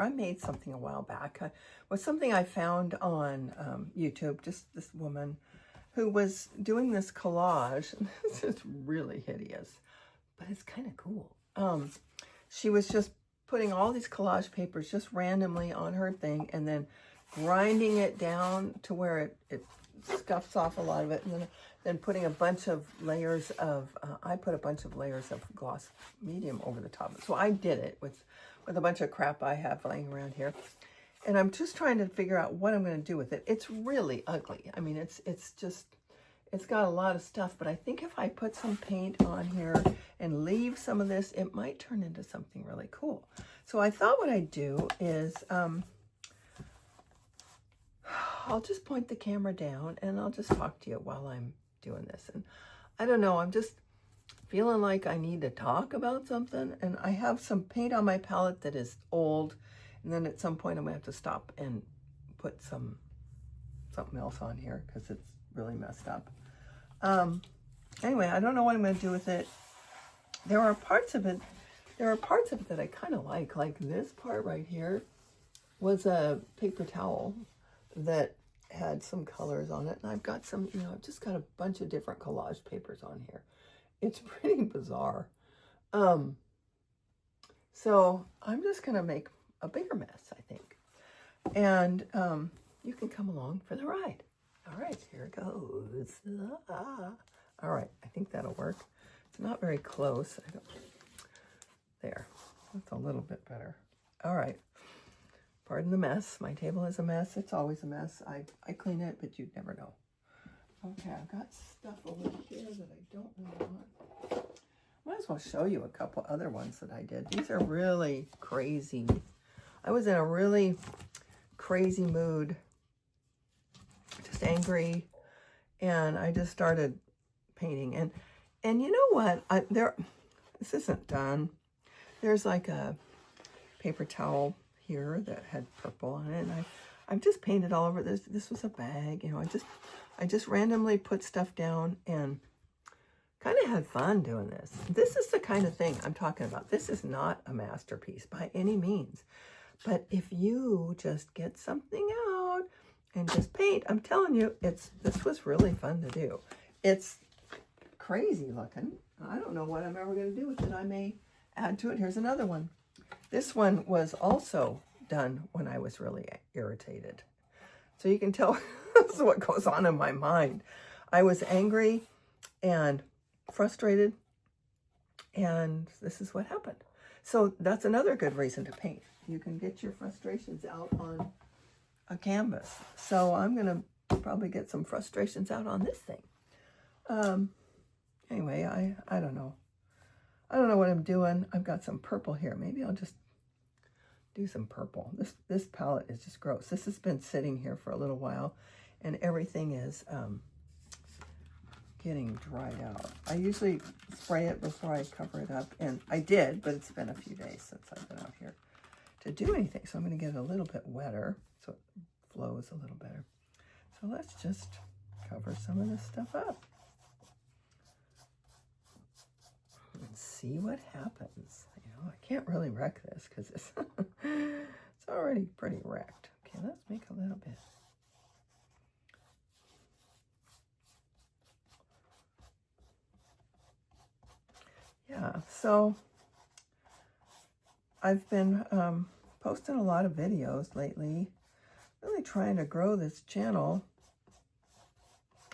I made something a while back. It was something I found on YouTube, just this woman who was doing this collage. This is really hideous, but it's kind of cool. She was just putting all these collage papers just randomly on her thing and then grinding it down to where it scuffs off a lot of it, and then putting a bunch of layers of, I put a bunch of layers of gloss medium over the top. So I did it with a bunch of crap I have laying around here. And I'm just trying to figure out what I'm going to do with it. It's really ugly. I mean, it's got a lot of stuff, but I think if I put some paint on here and leave some of this, it might turn into something really cool. So I thought what I'd do is, I'll just point the camera down and I'll just talk to you while I'm doing this. And I don't know, I'm just feeling like I need to talk about something. And I have some paint on my palette that is old. And then at some point I'm gonna have to stop and put something else on here because it's really messed up. Anyway, I don't know what I'm gonna do with it. There are parts of it that I kind of like this part right here was a paper towel that had some colors on it. And I've got some, I've just got a bunch of different collage papers on here. It's pretty bizarre. So I'm just gonna make a bigger mess, I think. And you can come along for the ride. All right, here it goes. All right, I think that'll work. It's not very close. There, that's a little bit better. All right, pardon the mess. My table is a mess. It's always a mess. I clean it, but you'd never know. Okay, I've got stuff over here that I don't really want. Might as well show you a couple other ones that I did. These are really crazy. I was in a really crazy mood, just angry, and I just started painting. And you know what? This isn't done. There's like a paper towel here that had purple on it, and I've just painted all over this. This was a bag, I just randomly put stuff down and kind of had fun doing this. This is the kind of thing I'm talking about. This is not a masterpiece by any means. But if you just get something out and just paint, I'm telling you, this was really fun to do. It's crazy looking. I don't know what I'm ever going to do with it. I may add to it. Here's another one. This one was also done when I was really irritated. So you can tell this is what goes on in my mind. I was angry and frustrated, and this is what happened. So that's another good reason to paint. You can get your frustrations out on a canvas. So I'm going to probably get some frustrations out on this thing. Anyway, I don't know. I don't know what I'm doing. I've got some purple here. Maybe I'll just do some purple. This palette is just gross. This has been sitting here for a little while, and everything is getting dried out. I usually spray it before I cover it up, and I did, but it's been a few days since I've been out here to do anything. So I'm going to get it a little bit wetter so it flows a little better. So let's just cover some of this stuff up and see what happens. I can't really wreck this because it's it's already pretty wrecked. Okay, let's make a little bit. Yeah, so I've been posting a lot of videos lately, really trying to grow this channel.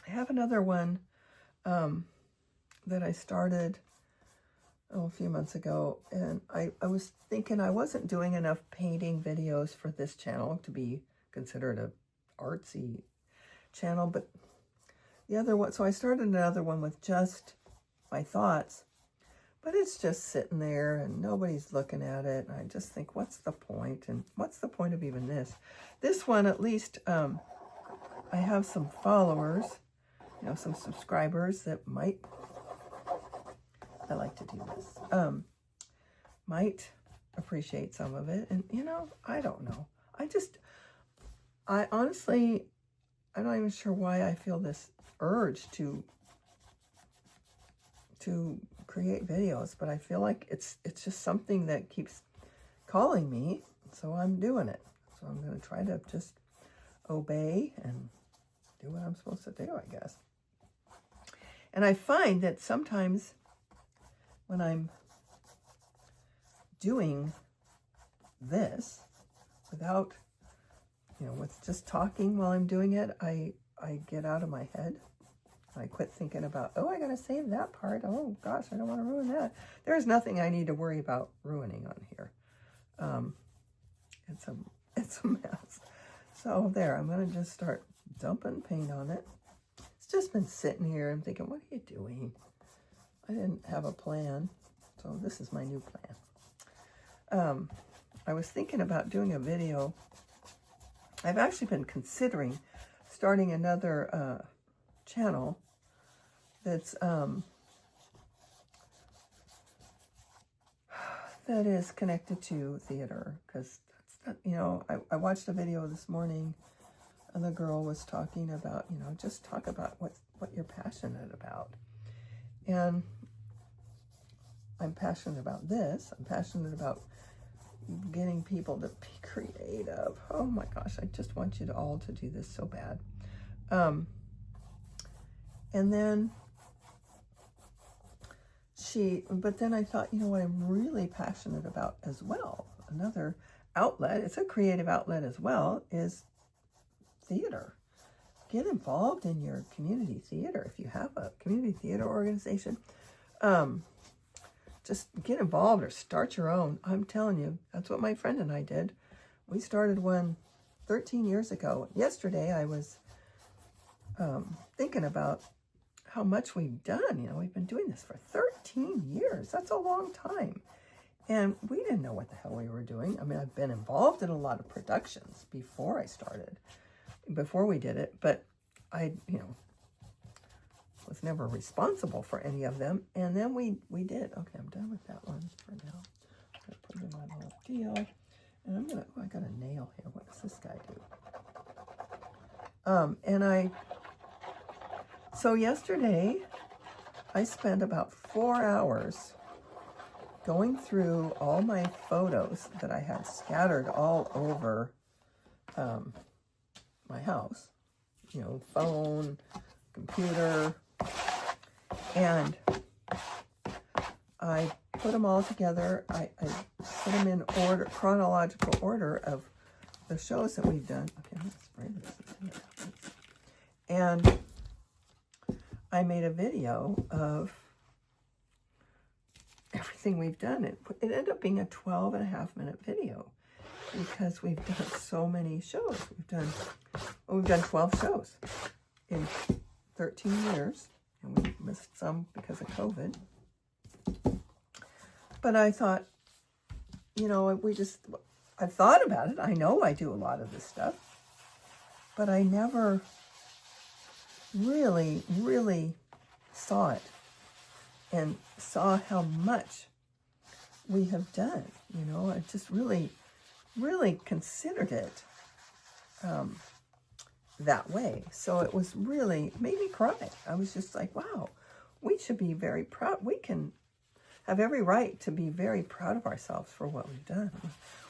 I have another one that I started a few months ago, and I was thinking I wasn't doing enough painting videos for this channel to be considered a artsy channel, but the other one, so I started another one with just my thoughts. But it's just sitting there and nobody's looking at it. And I just think, what's the point? And what's the point of even this? This one, at least, I have some followers, some subscribers that might, I like to do this, might appreciate some of it. And, I don't know. I honestly, I'm not even sure why I feel this urge to create videos, but I feel like it's just something that keeps calling me. So I'm doing it. So I'm going to try to just obey and do what I'm supposed to do, I guess. And I find that sometimes when I'm doing this without, with just talking while I'm doing it, I get out of my head. I quit thinking about, oh, I got to save that part. Oh, gosh, I don't want to ruin that. There's nothing I need to worry about ruining on here. It's a mess. So there, I'm going to just start dumping paint on it. It's just been sitting here and thinking, what are you doing? I didn't have a plan. So this is my new plan. I was thinking about doing a video. I've actually been considering starting another channel that's that is connected to theater, because I watched a video this morning and the girl was talking about, just talk about what you're passionate about. And I'm passionate about this. I'm passionate about getting people to be creative. Oh my gosh, I just want you to all to do this so bad. And then but then I thought, what I'm really passionate about as well, another outlet, it's a creative outlet as well, is theater. Get involved in your community theater. If you have a community theater organization, just get involved or start your own. I'm telling you, that's what my friend and I did. We started one 13 years ago. Yesterday I was thinking about how much we've done. We've been doing this for 13 years. That's a long time. And we didn't know what the hell we were doing. I mean, I've been involved in a lot of productions before we did it, but I, was never responsible for any of them. And then we did. Okay, I'm done with that one for now. I'm going to put it in my little deal. And I got a nail here. What does this guy do? So yesterday, I spent about 4 hours going through all my photos that I had scattered all over my house. Phone, computer, and I put them all together. I put them in order, chronological order of the shows that we've done. Okay, I'm going to spray this. And I made a video of everything we've done. It ended up being a 12.5-minute video because we've done so many shows. We've done 12 shows in 13 years, and we missed some because of COVID. But I thought, I've thought about it. I know I do a lot of this stuff, but I never really, really saw it and saw how much we have done. I just really, really considered it that way. So it was really, made me cry. I was just like, wow, we should be very proud. We can have every right to be very proud of ourselves for what we've done.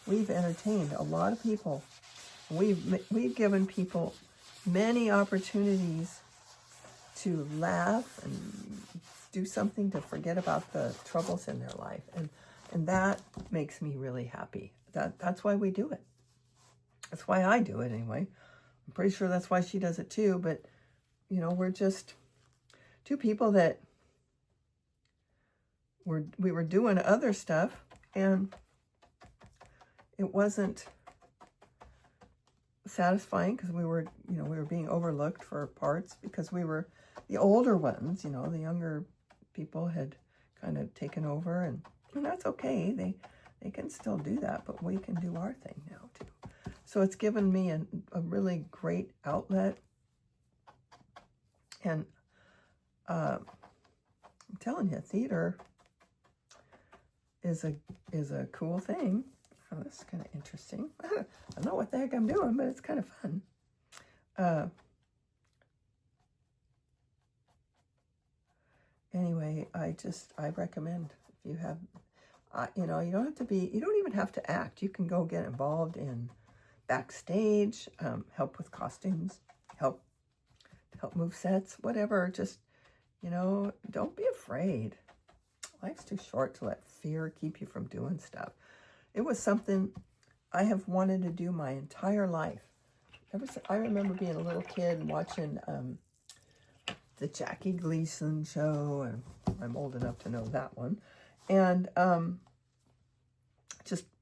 We've entertained a lot of people. We've given people many opportunities to laugh and do something to forget about the troubles in their life. And that makes me really happy. That's why we do it. That's why I do it anyway. I'm pretty sure that's why she does it too. But, we're just two people that we were doing other stuff, and it wasn't satisfying because we were being overlooked for parts because we were the older ones. The younger people had kind of taken over, and that's okay. They can still do that, but we can do our thing now too. So it's given me a really great outlet, and I'm telling you, theater is a cool thing. Oh, this is kind of interesting. I don't know what the heck I'm doing, but it's kind of fun. Anyway, I recommend, if you have, you know, you don't even have to act. You can go get involved in backstage, help with costumes, help move sets, whatever. Just, you know, don't be afraid. Life's too short to let fear keep you from doing stuff. It was something I have wanted to do my entire life. I remember being a little kid and watching the Jackie Gleason show, and I'm old enough to know that one. And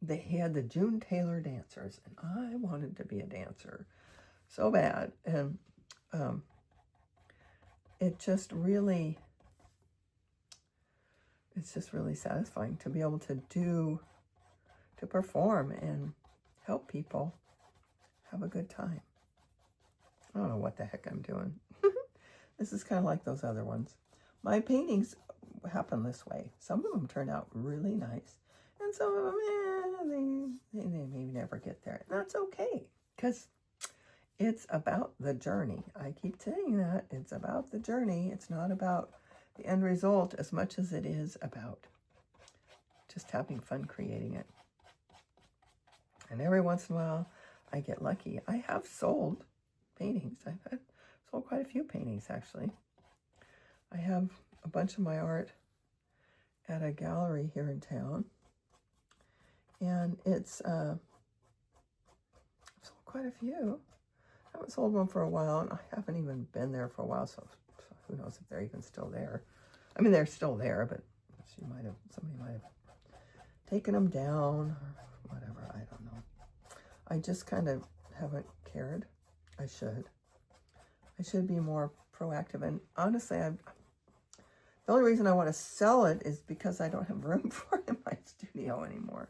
they had the June Taylor dancers, and I wanted to be a dancer so bad. And it's just really satisfying to be able to perform and help people have a good time. I don't know what the heck I'm doing. This is kind of like those other ones. My paintings happen this way. Some of them turn out really nice, and some of them, they may never get there. And that's okay, because it's about the journey. I keep saying that. It's about the journey. It's not about the end result as much as it is about just having fun creating it. And every once in a while, I get lucky. I have sold paintings. I've sold quite a few paintings, actually. I have a bunch of my art at a gallery here in town. And it's, I've sold quite a few. I haven't sold one for a while, and I haven't even been there for a while, so who knows if they're even still there. I mean, they're still there, but somebody might have taken them down or whatever. I don't know. I just kind of haven't cared. I should be more proactive. And honestly, the only reason I want to sell it is because I don't have room for it in my studio anymore.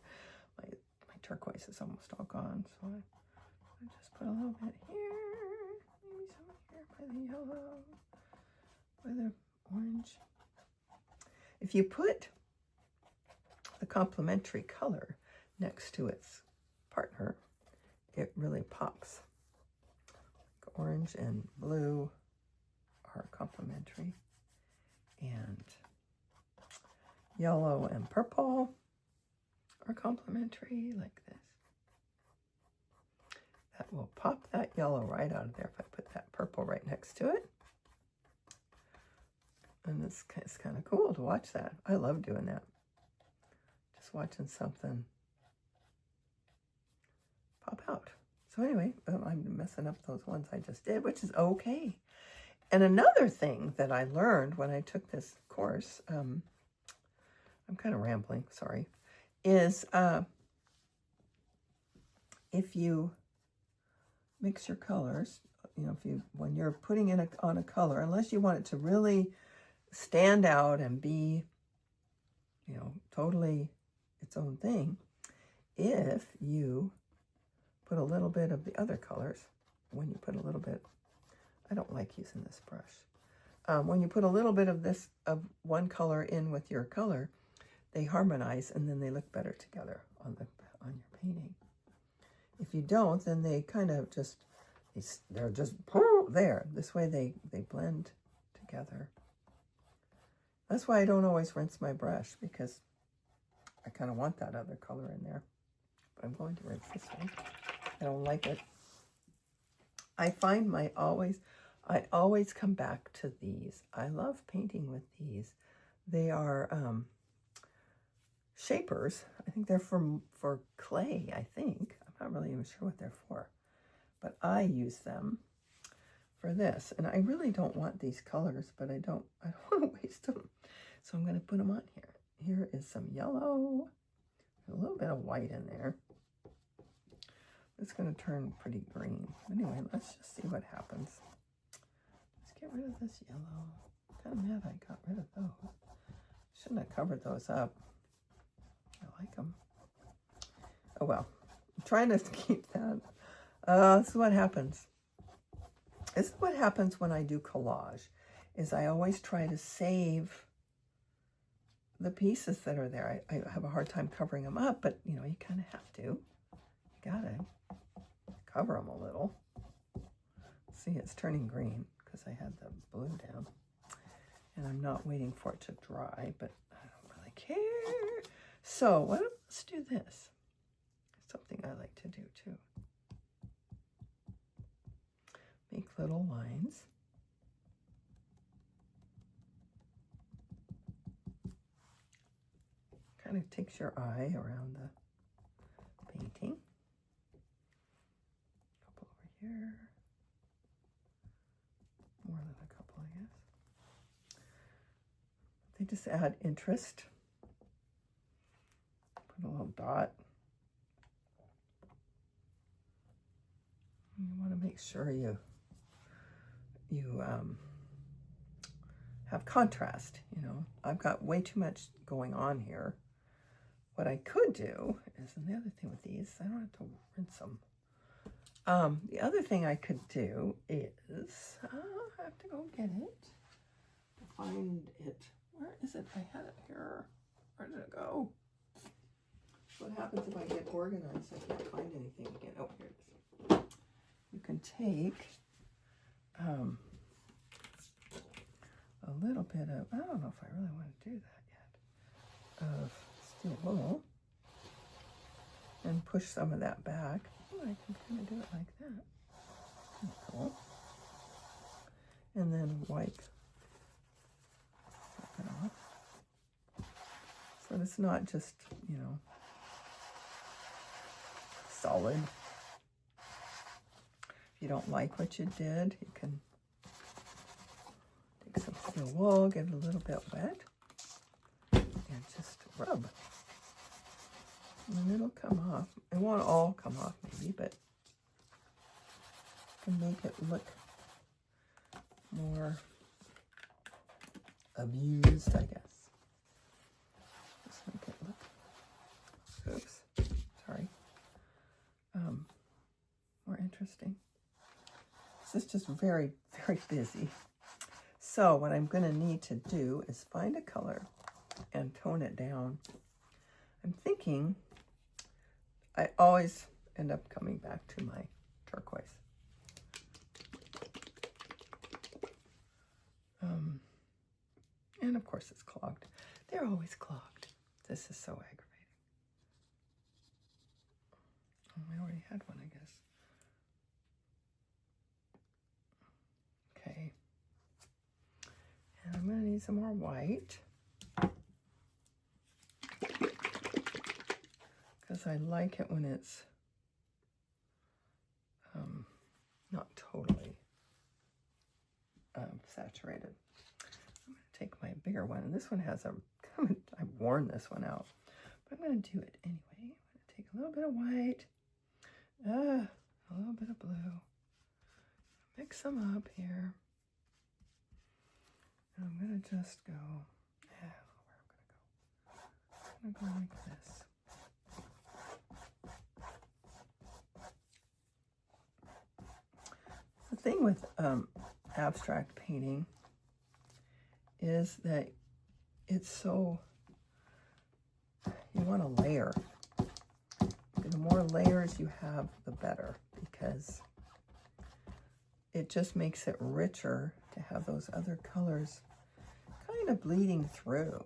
My turquoise is almost all gone, so I just put a little bit here, maybe some here by the yellow, by the orange. If you put the complementary color next to its partner, it really pops. Like orange and blue are complementary, and yellow and purple are complementary, like this. That will pop that yellow right out of there if I put that purple right next to it. And it's kind of cool to watch that. I love doing that. Just watching something pop out. So anyway, I'm messing up those ones I just did, which is okay. And another thing that I learned when I took this course, I'm kind of rambling, sorry, is if you mix your colors, you know, when you're putting on a color, unless you want it to really stand out and be, you know, totally its own thing, if you put a little bit of the other colors, when you put a little bit, I don't like using this brush. When you put a little bit of one color in with your color, they harmonize and then they look better together on your painting. If you don't, then they kind of they're just there. This way they blend together. That's why I don't always rinse my brush, because I kind of want that other color in there. But I'm going to rinse this one. I don't like it. I find I always come back to these. I love painting with these. They are shapers. I think they're for clay, I think. I'm not really even sure what they're for. But I use them for this. And I really don't want these colors, but I don't want to waste them. So I'm going to put them on here. Here is some yellow, a little bit of white in there. It's going to turn pretty green. Anyway, let's just see what happens. Let's get rid of this yellow. I'm kind of mad I got rid of those. Shouldn't have covered those up. I like them. Oh well. I'm trying to keep that. This is what happens. This is what happens when I do collage, is I always try to save the pieces that are there. I have a hard time covering them up, but you know, you kind of have to. You gotta cover them a little. See, it's turning green because I had the blue down. And I'm not waiting for it to dry, but I don't really care. So let's do this. Something I like to do too. Make little lines. Kind of takes your eye around the painting. A couple over here. More than a couple, I guess. They just add interest. Put a little dot. You want to make sure you have contrast. You know, I've got way too much going on here. What I could do is, and the other thing with these, I don't have to rinse them. The other thing I could do is, I have to go get it, to find it. Where is it? I had it here. Where did it go? What happens if I get organized? I can't find anything again. Oh, here it is. You can take a little bit of, I don't know if I really want to do that yet, of steel wool and push some of that back. Oh, I can kind of do it like that. Kind of cool. And then wipe that off. So it's not just, you know, solid. If you don't like what you did, you can take some steel wool, get it a little bit wet, and just rub. And then it'll come off. It won't all come off maybe, but you can make it look more abused, I guess. Just make it look, oops, sorry, more interesting. This is just very, very busy. So what I'm going to need to do is find a color and tone it down. I'm thinking I always end up coming back to my turquoise. And of course it's clogged. They're always clogged. This is so aggravating. Oh, I already had one, I guess. Okay. And I'm going to need some more white. Because I like it when it's not totally saturated. I'm going to take my bigger one, and this one has a, I've worn this one out, but I'm going to do it anyway. I'm going to take a little bit of white, a little bit of blue, mix them up here, and I'm going to just go, I don't know where I'm going to go. I'm going to go like this. The thing with abstract painting is that it's so, you want to layer. The more layers you have, the better, because it just makes it richer to have those other colors kind of bleeding through.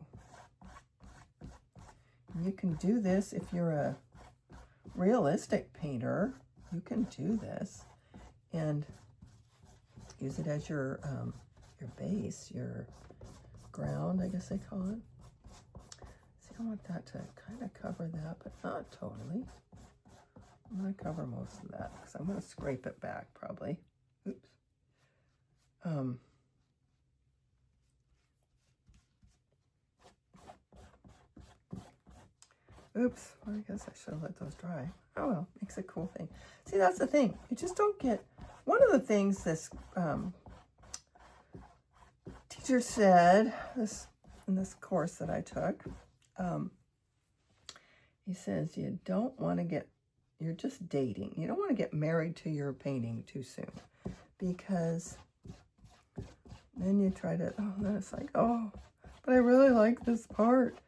And you can do this if you're a realistic painter. You can do this and use it as your base, your ground, I guess they call it. See, I want that to kind of cover that, but not totally. I'm going to cover most of that because I'm going to scrape it back probably. Oops. Oops, well, I guess I should have let those dry. Oh well, makes a cool thing. See, that's the thing. You just don't get, one of the things this teacher said in this course that I took, he says you don't want to get, you're just dating. You don't want to get married to your painting too soon, because then you try to, oh, then it's like, oh, but I really like this part.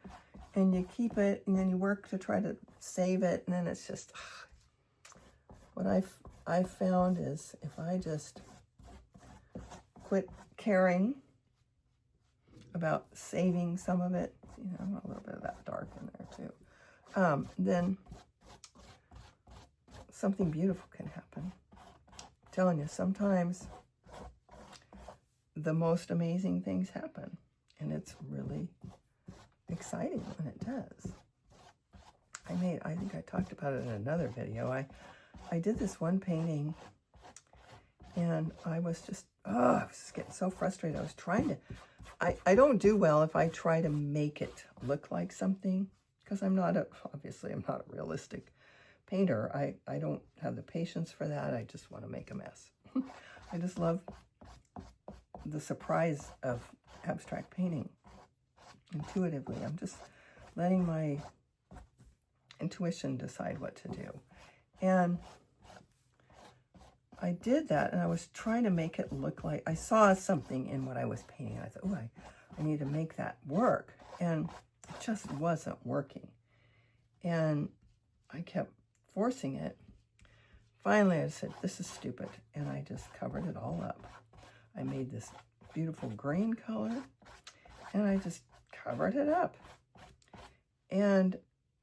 And you keep it, and then you work to try to save it, and then it's just, what I've found is if I just quit caring about saving some of it, you know, I want a little bit of that dark in there too. then something beautiful can happen. I'm telling you, sometimes the most amazing things happen, and it's really exciting when it does. I think I talked about it in another video. I did this one painting, and I was just getting so frustrated. I was trying to, I don't do well if I try to make it look like something, because obviously I'm not a realistic painter. I don't have the patience for that. I just want to make a mess. I just love the surprise of abstract painting intuitively. I'm just letting my intuition decide what to do. And I did that, and I was trying to make it look like, I saw something in what I was painting, and I thought, oh, I need to make that work. And it just wasn't working. And I kept forcing it. Finally, I said, this is stupid. And I just covered it all up. I made this beautiful green color, and I just covered it up. And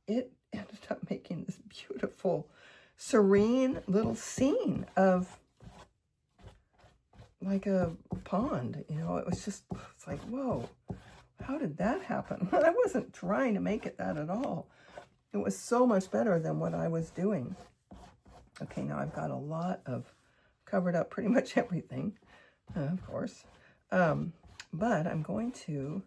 it ended up making this beautiful, serene little scene of like a pond. You know, it's like, whoa, how did that happen? I wasn't trying to make it that at all. It was so much better than what I was doing. Okay, now I've got a lot of, covered up pretty much everything, of course. But I'm going to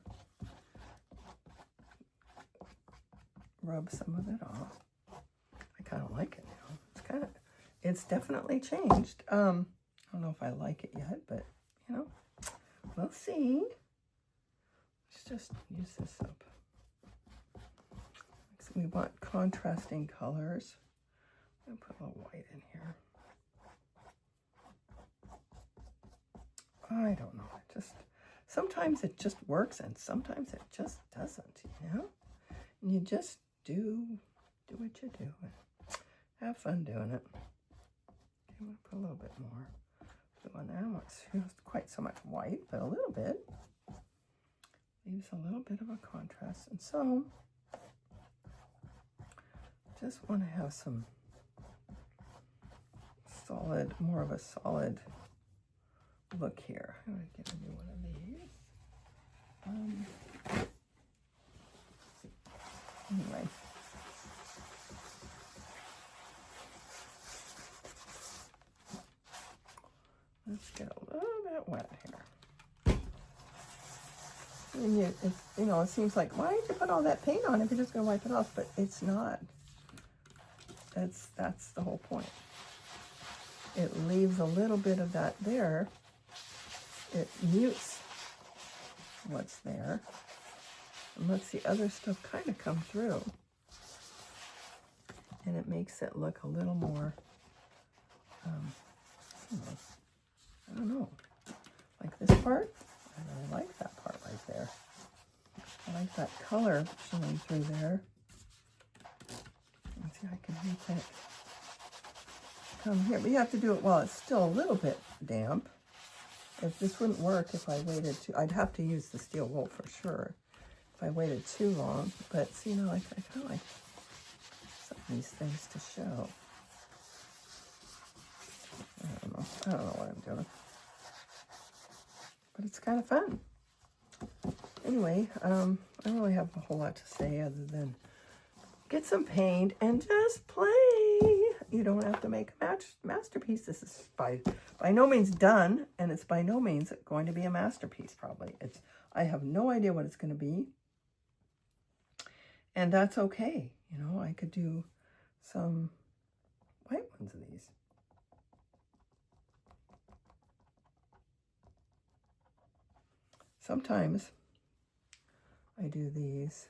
rub some of it off. I kind of like it now. It's definitely changed. I don't know if I like it yet, but, you know, we'll see. Let's just use this up. So we want contrasting colors. I'm going to put a little white in here. I don't know. Sometimes it just works, and sometimes it just doesn't, you know? And you just do what you do. Have fun doing it. Okay, I'm going to put a little bit more blue on there. I don't want quite so much white, but a little bit. Leaves a little bit of a contrast. And so, just want to have some solid, more of a solid look here. I'm going to give you one of these. Anyway. Let's get a little bit wet here. And it seems like, why did you put all that paint on if you're just going to wipe it off? But it's not. That's the whole point. It leaves a little bit of that there. It mutes what's there and lets the other stuff kind of come through. And it makes it look a little more, I don't know, like this part. I really like that part right there. I like that color showing through there. Let's see, I can make that come here. But you have to do it while it's still a little bit damp. If this wouldn't work if I waited I'd have to use the steel wool for sure if I waited too long. But see, I kind of like some of these things to show. I don't know what I'm doing. But it's kind of fun. Anyway, I don't really have a whole lot to say other than get some paint and just play. You don't have to make a masterpiece. This is by no means done, and it's by no means going to be a masterpiece, probably. I have no idea what it's going to be, and that's okay. I could do some white ones of these. Sometimes I do these,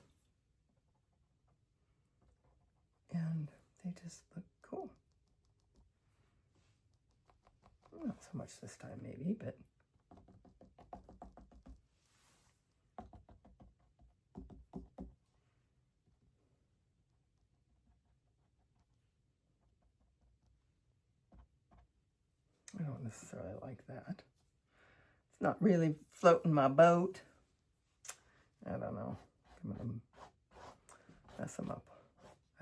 and they just look cool. Not so much this time, maybe, but I don't necessarily like that. It's not really floating my boat. I don't know. I'm going to mess them up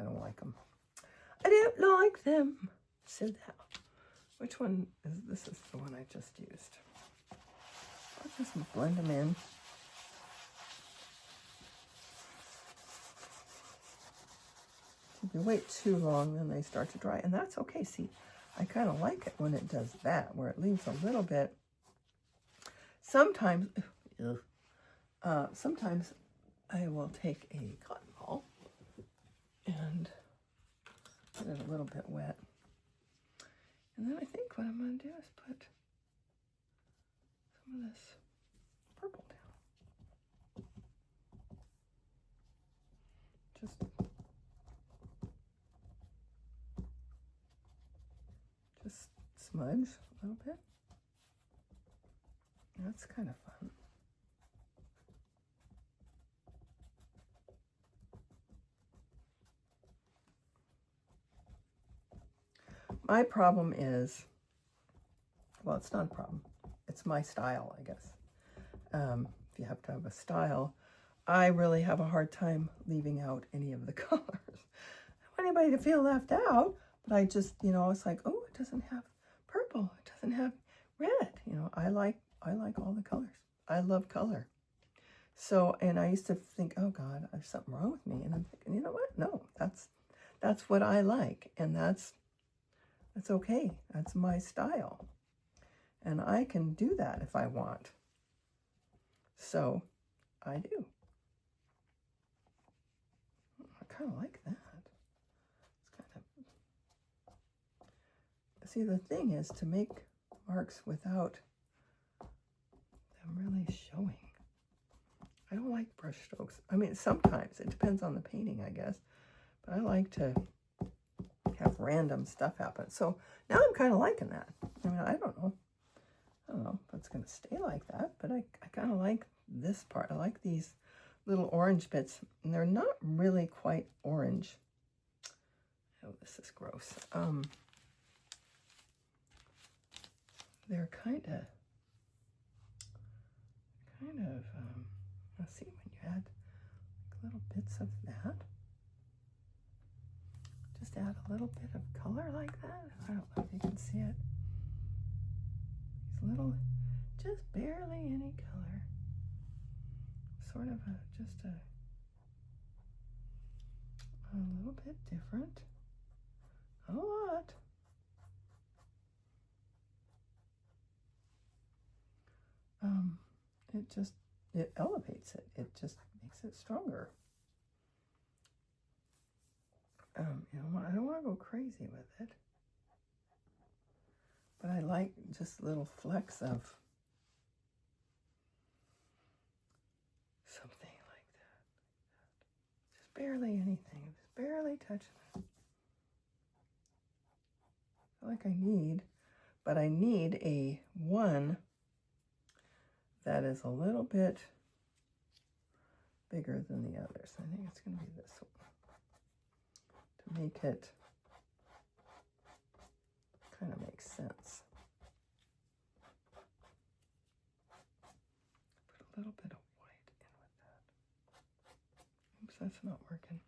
I don't like them. I don't like them. Sit down. Which one is this? Is the one I just used. I'll just blend them in. If you wait too long, then they start to dry, and that's okay. See, I kind of like it when it does that, where it leaves a little bit. Sometimes, sometimes I will take a cotton ball and get it a little bit wet. And then I think what I'm going to do is put some of this purple down. Just smudge a little bit. That's kind of fun. My problem is, well, it's not a problem. It's my style, I guess. If you have to have a style, I really have a hard time leaving out any of the colors. I don't want anybody to feel left out, but I just, it's like, oh, it doesn't have purple. It doesn't have red. I like all the colors. I love color. So, and I used to think, oh God, there's something wrong with me. And I'm thinking, you know what? No, that's what I like. And that's okay. That's my style. And I can do that if I want. So I do. I kind of like that. It's kind of, see, the thing is to make marks without them really showing. I don't like brush strokes. I mean, sometimes it depends on the painting, I guess, but I like to have random stuff happen. So now I'm kind of liking that. I mean, I don't know if it's going to stay like that, but I kind of like this part. I like these little orange bits, and they're not really quite orange. Oh, this is gross. They're kind of, let's see, when you add little bits of that, just add a little bit of color like that. I don't know if you can see it. These little, just barely any color. Sort of just a little bit different. Not a lot. It elevates it. It just makes it stronger. I don't want to go crazy with it, but I like just little flecks of something like that. Just barely anything. Just barely touching it. I feel like I need a one that is a little bit bigger than the others. I think it's going to be this one to make it kind of make sense. Put a little bit of white in with that. Oops, that's not working.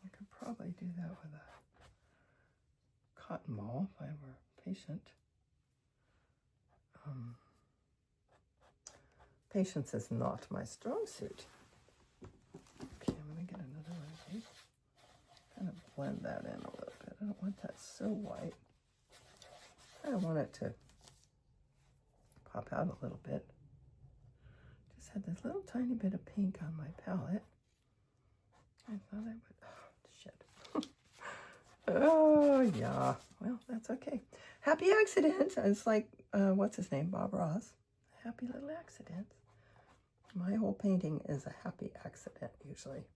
I could probably do that with a cotton ball if I were patient. Patience is not my strong suit. Okay, I'm going to get another one of these. Kind of blend that in a little bit. I don't want that so white. I don't want it to pop out a little bit. Just had this little tiny bit of pink on my palette. I thought I would, oh, shit. Oh, yeah. Well, that's okay. Happy accident. It's like, what's his name? Bob Ross. Happy little accident. My whole painting is a happy accident, usually.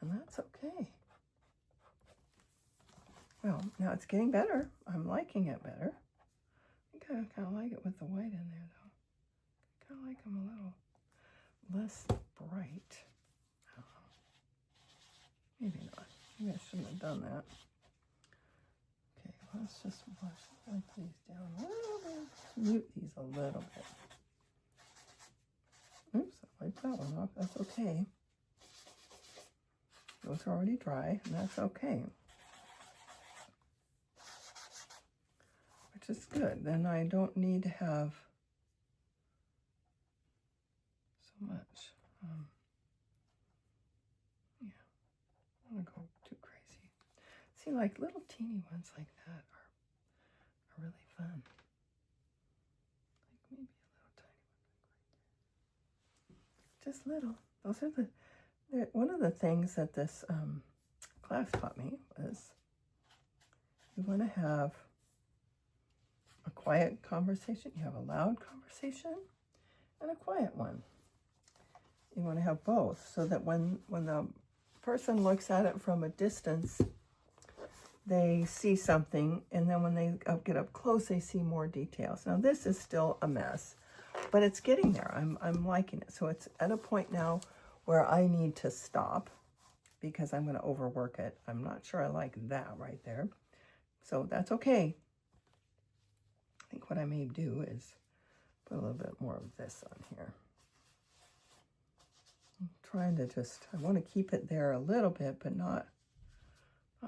And that's okay. Well, now it's getting better. I'm liking it better. I think I kind of like it with the white in there, though. I kind of like them a little less bright. I don't know. Maybe not. Maybe I shouldn't have done that. Okay, let's just wipe these down a little bit. Mute these a little bit. Oops, I wiped that one off. That's okay. Those are already dry, and that's okay. Which is good. Then I don't need to have so much. Yeah, I don't want to go too crazy. See, like little teeny ones like that are really fun. Like maybe a little tiny one, like right there. Just little. Those are one of the things that this class taught me was you want to have a quiet conversation. You have a loud conversation and a quiet one. You want to have both so that when the person looks at it from a distance, they see something, and then when they get up close, they see more details. Now this is still a mess, but it's getting there. I'm liking it. So it's at a point now where I need to stop because I'm going to overwork it. I'm not sure I like that right there. So that's okay. I think what I may do is put a little bit more of this on here. I'm trying to I want to keep it there a little bit, but not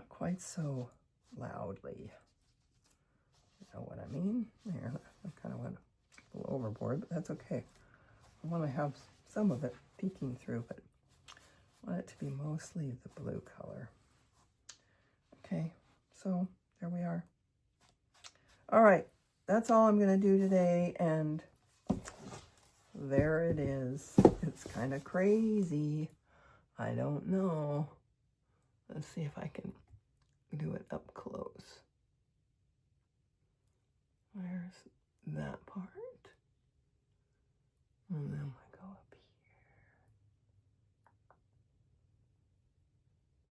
quite so loudly. You know what I mean? There, I kind of went a little overboard, but that's okay. I want to have some of it peeking through, but I want it to be mostly the blue color. Okay, so there we are. All right, that's all I'm going to do today, and there it is. It's kind of crazy. I don't know. Let's see if I can do it up close. Where's that part? And then